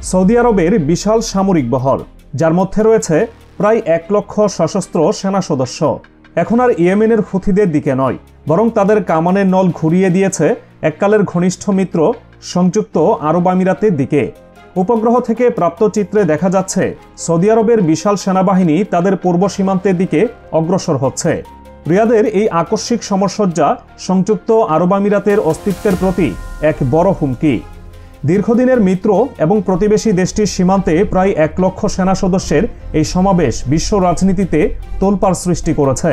Saudi আরবের বিশাল সামরিক বহর, যার মধ্যে রয়েছে প্রায় 1 লক্ষ সশস্ত্র সেনা সদস্য, এখন আর ইয়েমেনের হুথিদের দিকে নয়, বরং তাদের কামানের নল ঘুরিয়ে দিয়েছে এককালের ঘনিষ্ঠ মিত্র সংযুক্ত আরব আমিরাতের দিকে। উপগ্রহ থেকে প্রাপ্ত চিত্রে দেখা যাচ্ছে সৌদি আরবের বিশাল সেনাবাহিনী তাদের পূর্ব সীমান্তের দিকে অগ্রসর হচ্ছে। রিয়াদের এই আকস্মিক সমরসজ্জা সংযুক্ত আরব আমিরাতের অস্তিত্বের প্রতি এক বড় হুমকি। দীর্ঘদিনের মিত্র এবং প্রতিবেশী দেশটির সীমান্তে প্রায় 1 লক্ষ সেনা সদস্যের এই সমাবেশ বিশ্ব রাজনীতিতে তোলপাড় সৃষ্টি করেছে।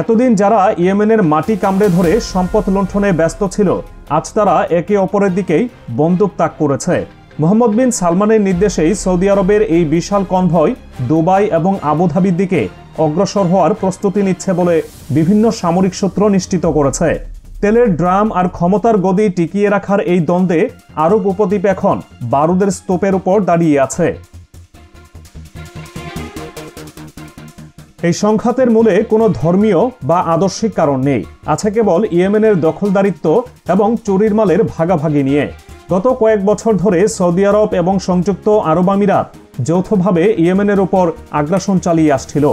এতদিন যারা ইয়েমেনের মাটি কামড়ে ধরে সম্পদ লুণ্ঠনে ব্যস্ত ছিল, আজ তারা একে অপরের দিকেই বন্দুক তাক করেছে। মোহাম্মদ বিন সালমানের নির্দেশেই সৌদি আরবের এই বিশাল কনভয় দুবাই এবং আবুধাবির দিকে অগ্রসর হওয়ার প্রস্তুতি নিচ্ছে বলে বিভিন্ন সামরিক সূত্র নিশ্চিত করেছে। তেলের ড্রাম আর ক্ষমতার গদি টিকিয়ে রাখার এই দ্বন্দ্বে আরব উপদ্বীপ এখন বারুদের স্তূপের উপর দাঁড়িয়ে আছে। এই সংঘাতের মূলে কোনো ধর্মীয় বা আদর্শিক কারণ নেই, আছে কেবল ইয়েমেনের দখলদারিত্ব এবং চুরির মালের ভাগাভাগি নিয়ে। গত কয়েক বছর ধরে সৌদি আরব এবং সংযুক্ত আরব আমিরাত যৌথভাবে ইয়েমেনের উপর আগ্রাসন চালিয়ে আসছিল।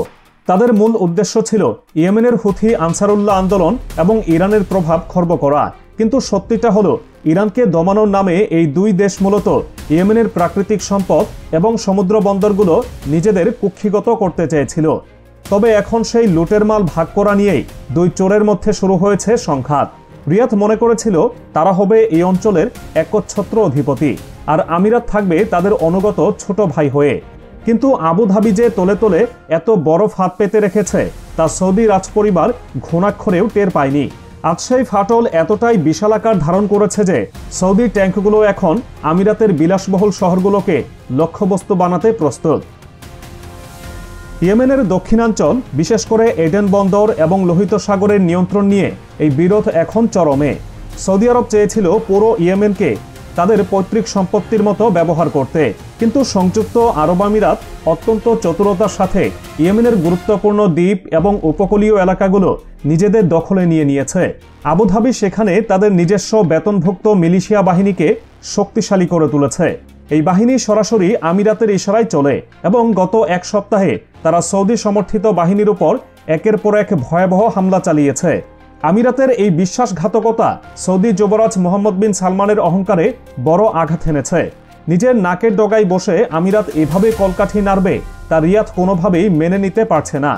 তাদের মূল উদ্দেশ্য ছিল ইয়েমেনের হুথি আনসারুল্লাহ আন্দোলন এবং ইরানের প্রভাব খর্ব করা। কিন্তু সত্যিটা হলো, ইরানকে দমানোর নামে এই দুই দেশ মূলত ইয়েমেনের প্রাকৃতিক সম্পদ এবং সমুদ্র বন্দরগুলো নিজেদের কুক্ষিগত করতে চেয়েছিল। তবে এখন সেই লুটের মাল ভাগ করা নিয়েই দুই চোরের মধ্যে শুরু হয়েছে সংঘাত। রিয়াদ মনে করেছিল তারা হবে এই অঞ্চলের একচ্ছত্র অধিপতি, আর আমিরাত থাকবে তাদের অনুগত ছোট ভাই হয়ে। কিন্তু আবুধাবি যে তলে তলে এত বড় ফাঁদ পেতে রেখেছে তা সৌদি রাজপরিবার ঘুণাক্ষরেও টের পায়নি। আজ সেই ফাটল এতটাই বিশাল আকার ধারণ করেছে যে সৌদি ট্যাঙ্কগুলো এখন আমিরাতের বিলাসবহুল শহরগুলোকে লক্ষ্যবস্তু বানাতে প্রস্তুত। ইয়েমেনের দক্ষিণাঞ্চল, বিশেষ করে এডেন বন্দর এবং লোহিত সাগরের নিয়ন্ত্রণ নিয়ে এই বিরোধ এখন চরমে। সৌদি আরব চেয়েছিল পুরো ইয়েমেনকে তাদের পৈতৃক সম্পত্তির মতো ব্যবহার করতে, কিন্তু সংযুক্ত আরব আমিরাত অত্যন্ত চতুরতার সাথে ইয়েমেনের গুরুত্বপূর্ণ দ্বীপ এবং উপকূলীয় এলাকাগুলো নিজেদের দখলে নিয়ে নিয়েছে। আবুধাবি সেখানে তাদের নিজস্ব বেতনভুক্ত মিলিশিয়া বাহিনীকে শক্তিশালী করে তুলেছে। এই বাহিনী সরাসরি আমিরাতের ইশারায় চলে এবং গত 1 সপ্তাহে তারা সৌদি সমর্থিত বাহিনীর উপর একের পর এক ভয়াবহ হামলা চালিয়েছে। আমিরাতের এই বিশ্বাসঘাতকতা সৌদি যুবরাজ মোহাম্মদ বিন সালমানের অহংকারে বড় আঘাত এনেছে। নিজের নাকের ডগায় বসে আমিরাত এভাবে কলকাঠি নাড়বে তা রিয়াদ কোনোভাবেই মেনে নিতে পারছে না।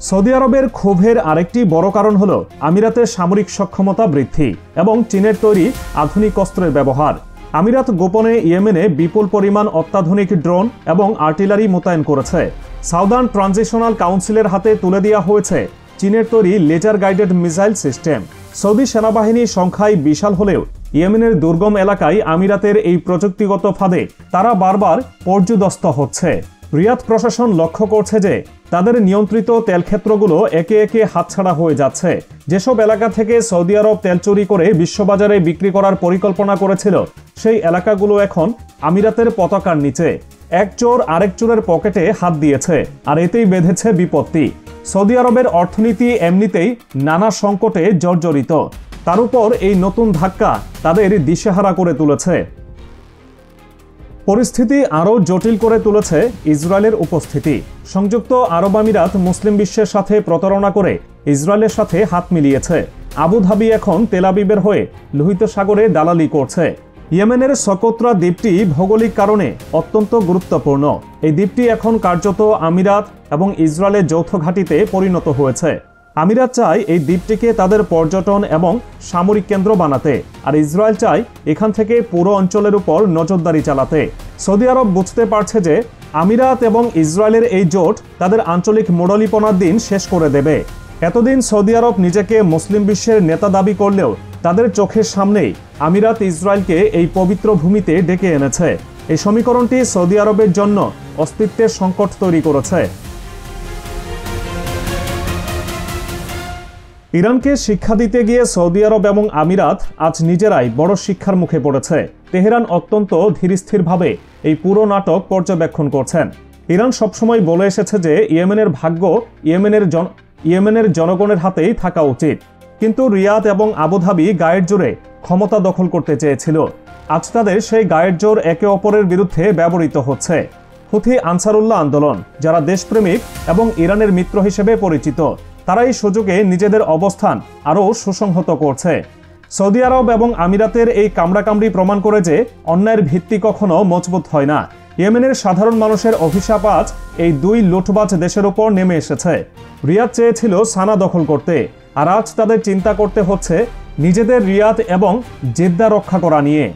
সৌদি আরবের ক্ষোভের আরেকটি বড় কারণ হলো আমিরাতের সামরিক সক্ষমতা বৃদ্ধি এবং চীনের তৈরি আধুনিক অস্ত্রের ব্যবহার। আমিরাত গোপনে ইয়েমেনে বিপুল পরিমাণ অত্যাধুনিক ড্রোন এবং আর্টিলারি মোতায়েন করেছে। সাউদার্ন ট্রানজিশনাল কাউন্সিলের হাতে তুলে দেওয়া হয়েছে চীনের তৈরি laser guided missile system. Saudi সেনাবাহিনীর সংখ্যায় বিশাল হলেও ইয়েমেনের দুর্গম এলাকায় আমিরাতের এই প্রযুক্তিগত ফাঁদে তারা বারবার পর্যুদস্ত হচ্ছে। রিয়াদ প্রশাসন লক্ষ্য করছে যে তাদের নিয়ন্ত্রিত তেলক্ষেত্রগুলো একে একে হাতছাড়া হয়ে যাচ্ছে। যেসব এলাকা থেকে সৌদি আরব তেল চুরি করে বিশ্ববাজারে বিক্রি করার পরিকল্পনা করেছিল, সেই এলাকাগুলো এখন আমিরাতের পতাকার নিচে। এক চোর আরেক চোরের পকেটে হাত দিয়েছে, আর এতেই বেঁধেছে বিপত্তি। সৌদি আরবের অর্থনীতি এমনিতেই নানা সংকটে জর্জরিত, তার উপর এই নতুন ধাক্কা তাদের দিশেহারা করে তুলেছে। পরিস্থিতি আরও জটিল করে তুলেছে ইসরায়েলের উপস্থিতি। সংযুক্ত আরব আমিরাত মুসলিম বিশ্বের সাথে প্রতারণা করে ইসরায়েলের সাথে হাত মিলিয়েছে। আবুধাবি এখন তেল আবিবের হয়ে লোহিত সাগরে দালালি করছে। ইয়েমেনের সকোত্রা দ্বীপটি ভৌগোলিক কারণে অত্যন্ত গুরুত্বপূর্ণ। এই দ্বীপটি এখন কার্যত আমিরাত এবং ইসরায়েলের যৌথ ঘাঁটিতে পরিণত হয়েছে। আমিরাত চায় এই দ্বীপটিকে তাদের পর্যটন এবং সামরিক কেন্দ্র বানাতে, আর ইসরায়েল চায় এখান থেকে পুরো অঞ্চলের উপর নজরদারি চালাতে। সৌদি আরব বুঝতে পারছে যে আমিরাত এবং ইসরায়েলের এই জোট তাদের আঞ্চলিক মোড়লিপনার দিন শেষ করে দেবে। এতদিন সৌদি আরব নিজেকে মুসলিম বিশ্বের নেতা দাবি করলেও তাদের চোখের সামনেই আমিরাত ইসরায়েলকে এই পবিত্র ভূমিতে ডেকে এনেছে। এই সমীকরণটি সৌদি আরবের জন্য অস্তিত্বের সংকট তৈরি করেছে। ইরানকে শিক্ষা দিতে গিয়ে সৌদি আরব এবং আমিরাত আজ নিজেরাই বড় শিক্ষার মুখে পড়েছে। তেহরান অত্যন্ত ধীরস্থিরভাবে এই পুরো নাটক পর্যবেক্ষণ করছেন। ইরান সবসময় বলে এসেছে যে ইয়েমেনের ভাগ্য ইয়েমেনের জনগণের হাতেই থাকা উচিত, কিন্তু রিয়াদ এবং আবুধাবি গায়ের জোরে ক্ষমতা দখল করতে চেয়েছিল। আজ তাদের সেই গায়ের জোর একে অপরের বিরুদ্ধে ব্যবহৃত হচ্ছে। হুথি আনসারুল্লাহ আন্দোলন, যারা দেশপ্রেমিক এবং ইরানের মিত্র হিসেবে পরিচিত, তারা এই সুযোগে নিজেদের অবস্থান আরও সুসংহত করছে। সৌদি আরব এবং আমিরাতের এই কামড়াকামড়ি প্রমাণ করে যে অন্যায়ের ভিত্তি কখনো মজবুত হয় না। ইয়েমেনের সাধারণ মানুষের অভিশাপ আজ এই দুই লুটবাজ দেশের উপর নেমে এসেছে। রিয়াদ চেয়েছিল সানা দখল করতে, আর আজ তাদের চিন্তা করতে হচ্ছে নিজেদের রিয়াদ এবং জেদ্দা রক্ষা করা নিয়ে।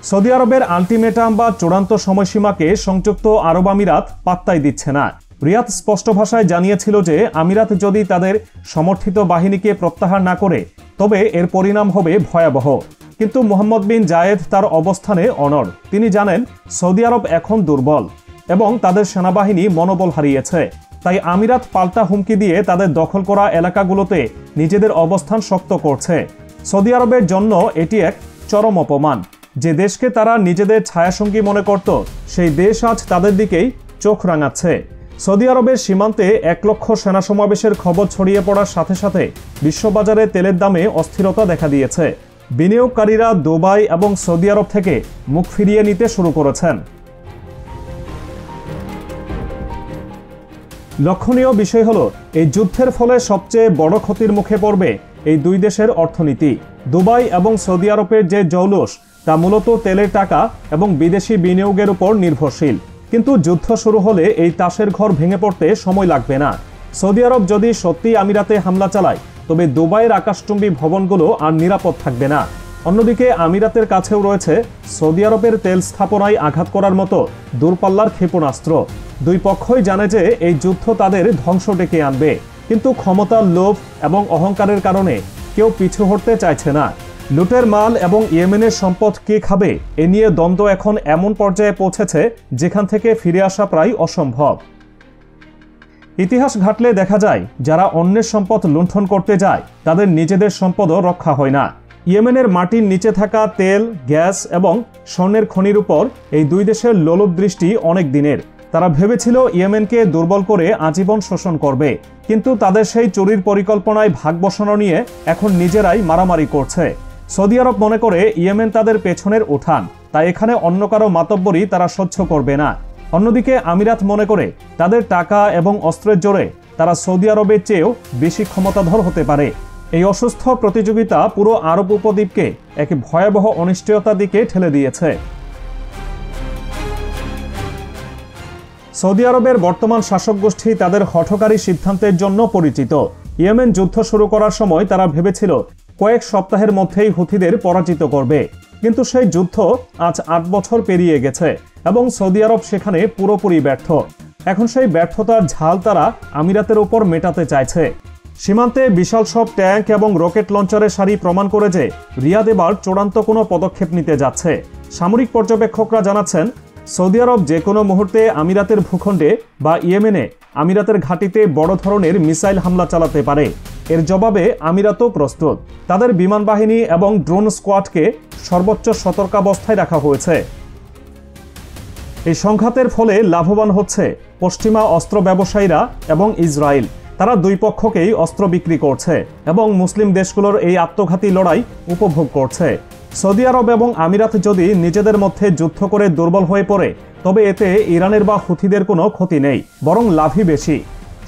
সৌদি আরবের আলটিমেটাম বা চূড়ান্ত সময়সীমাকে সংযুক্ত আরব আমিরাত পাত্তাই দিচ্ছে না। রিয়াদ স্পষ্ট ভাষায় জানিয়েছিল যে আমিরাত যদি তাদের সমর্থিত বাহিনীকে প্রত্যাহার না করে তবে এর পরিণাম হবে ভয়াবহ। কিন্তু মোহাম্মদ বিন জায়েদ তার অবস্থানে অনড়। তিনি জানেন সৌদি আরব এখন দুর্বল এবং তাদের সেনাবাহিনী মনোবল হারিয়েছে। তাই আমিরাত পাল্টা হুমকি দিয়ে তাদের দখল করা এলাকাগুলোতে নিজেদের অবস্থান শক্ত করছে। সৌদি আরবের জন্য এটি এক চরম অপমান। যে দেশকে তারা নিজেদের ছায়াসঙ্গী মনে করত, সেই দেশ আজ তাদের দিকেই চোখ রাঙাচ্ছে। সৌদি আরবের সীমান্তে 1 লক্ষ সেনা সমাবেশের খবর ছড়িয়ে পড়ার সাথে সাথে বিশ্ববাজারে তেলের দামে অস্থিরতা দেখা দিয়েছে। বিনিয়োগকারীরা দুবাই এবং সৌদি আরব থেকে মুখ ফিরিয়ে নিতে শুরু করেছেন। লক্ষণীয় বিষয় হলো, এই যুদ্ধের ফলে সবচেয়ে বড় ক্ষতির মুখে পড়বে এই দুই দেশের অর্থনীতি। দুবাই এবং সৌদি আরবের যে জৌলুস, তা মূলত তেলের টাকা এবং বিদেশি বিনিয়োগের উপর নির্ভরশীল। কিন্তু যুদ্ধ শুরু হলে এই তাসের ঘর ভেঙে পড়তে সময় লাগবে না। সৌদি আরব যদি সত্যি আমিরাতে হামলা চালায়, তবে দুবাইয়ের আকাশচুম্বী ভবনগুলো আর নিরাপদ থাকবে না। অন্যদিকে আমিরাতের কাছেও রয়েছে সৌদি আরবের তেল স্থাপনায় আঘাত করার মতো দূরপাল্লার ক্ষেপণাস্ত্র। দুই পক্ষই জানে যে এই যুদ্ধ তাদের ধ্বংস ডেকে আনবে, কিন্তু ক্ষমতার লোভ এবং অহংকারের কারণে কেউ পিছু হটতে চাইছে না। লুটের মাল এবং ইয়েমেনের সম্পদ কে খাবে, এ নিয়ে দ্বন্দ্ব এখন এমন পর্যায়ে পৌঁছেছে যেখান থেকে ফিরে আসা প্রায় অসম্ভব। ইতিহাস ঘাটলে দেখা যায়, যারা অন্যের সম্পদ লুণ্ঠন করতে যায় তাদের নিজেদের সম্পদও রক্ষা হয় না। ইয়েমেনের মাটির নিচে থাকা তেল, গ্যাস এবং স্বর্ণের খনির উপর এই দুই দেশের লোলুপ দৃষ্টি অনেক দিনের। তারা ভেবেছিল ইয়েমেনকে দুর্বল করে আজীবন শোষণ করবে, কিন্তু তাদের সেই চুরির পরিকল্পনায় ভাগ বসানো নিয়ে এখন নিজেরাই মারামারি করছে। সৌদি আরব মনে করে ইয়েমেন তাদের পেছনের উঠান, তাই এখানে অন্য কারো মাতব্বরি তারা সহ্য করবে না। অন্যদিকে আমিরাত মনে করে তাদের টাকা এবং অস্ত্রের জোরে তারা সৌদি আরবের চেয়েও বেশি ক্ষমতাধর হতে পারে। এই অসুস্থ প্রতিযোগিতা পুরো আরব উপদ্বীপকে এক ভয়াবহ অনিশ্চয়তার দিকে ঠেলে দিয়েছে। সৌদি আরবের বর্তমান শাসক গোষ্ঠী তাদের হঠকারী সিদ্ধান্তের জন্য পরিচিত। ইয়েমেন যুদ্ধ শুরু করার সময় তারা ভেবেছিল কয়েক সপ্তাহের মধ্যেই হুথিদের পরাজিত করবে, কিন্তু সেই যুদ্ধ আজ 8 বছর পেরিয়ে গেছে এবং সৌদি আরব সেখানে পুরোপুরি ব্যর্থ। এখন সেই ব্যর্থতার ঝাল তারা আমিরাতের উপর মেটাতে চাইছে। সীমান্তে বিশাল সব ট্যাঙ্ক এবং রকেট লঞ্চারের সারি প্রমাণ করে যে রিয়াদ এবার চূড়ান্ত কোনো পদক্ষেপ নিতে যাচ্ছে। সামরিক পর্যবেক্ষকরা জানাচ্ছেন, সৌদি আরব যে কোনো মুহূর্তে আমিরাতের ভূখণ্ডে বা ইয়েমেনে আমিরাতের ঘাঁটিতে বড় ধরনের মিসাইল হামলা চালাতে পারে। এর জবাবে আমিরাতও প্রস্তুত। তাদের বিমান বাহিনী এবং ড্রোন স্কোয়াডকে সর্বোচ্চ সতর্কাবস্থায় রাখা হয়েছে। এই সংঘাতের ফলে লাভবান হচ্ছে পশ্চিমা অস্ত্র ব্যবসায়ীরা এবং ইসরায়েল। তারা দুই পক্ষকেই অস্ত্র বিক্রি করছে এবং মুসলিম দেশগুলোর এই আত্মঘাতী লড়াই উপভোগ করছে। সৌদি আরব এবং আমিরাত যদি নিজেদের মধ্যে যুদ্ধ করে দুর্বল হয়ে পড়ে, তবে এতে ইরানের বা হুথিদের কোনো ক্ষতি নেই, বরং লাভই বেশি।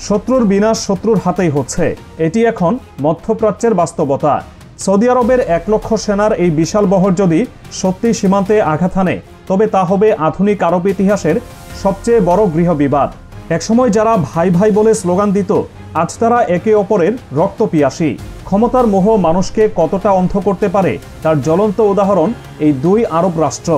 শত্রুর বিনাশ শত্রুর হাতেই হচ্ছে, এটি এখন মধ্যপ্রাচ্যের বাস্তবতা। সৌদি আরবের 1 লক্ষ সেনার এই বিশাল বহর যদি সত্যি সীমান্তে আঘাত হানে, তবে তা হবে আধুনিক আরব ইতিহাসের সবচেয়ে বড় গৃহবিবাদ। একসময় যারা ভাই ভাই বলে স্লোগান দিত, আজ তারা একে অপরের রক্তপিয়াসী। ক্ষমতার মোহ মানুষকে কতটা অন্ধ করতে পারে তার জ্বলন্ত উদাহরণ এই দুই আরব রাষ্ট্র।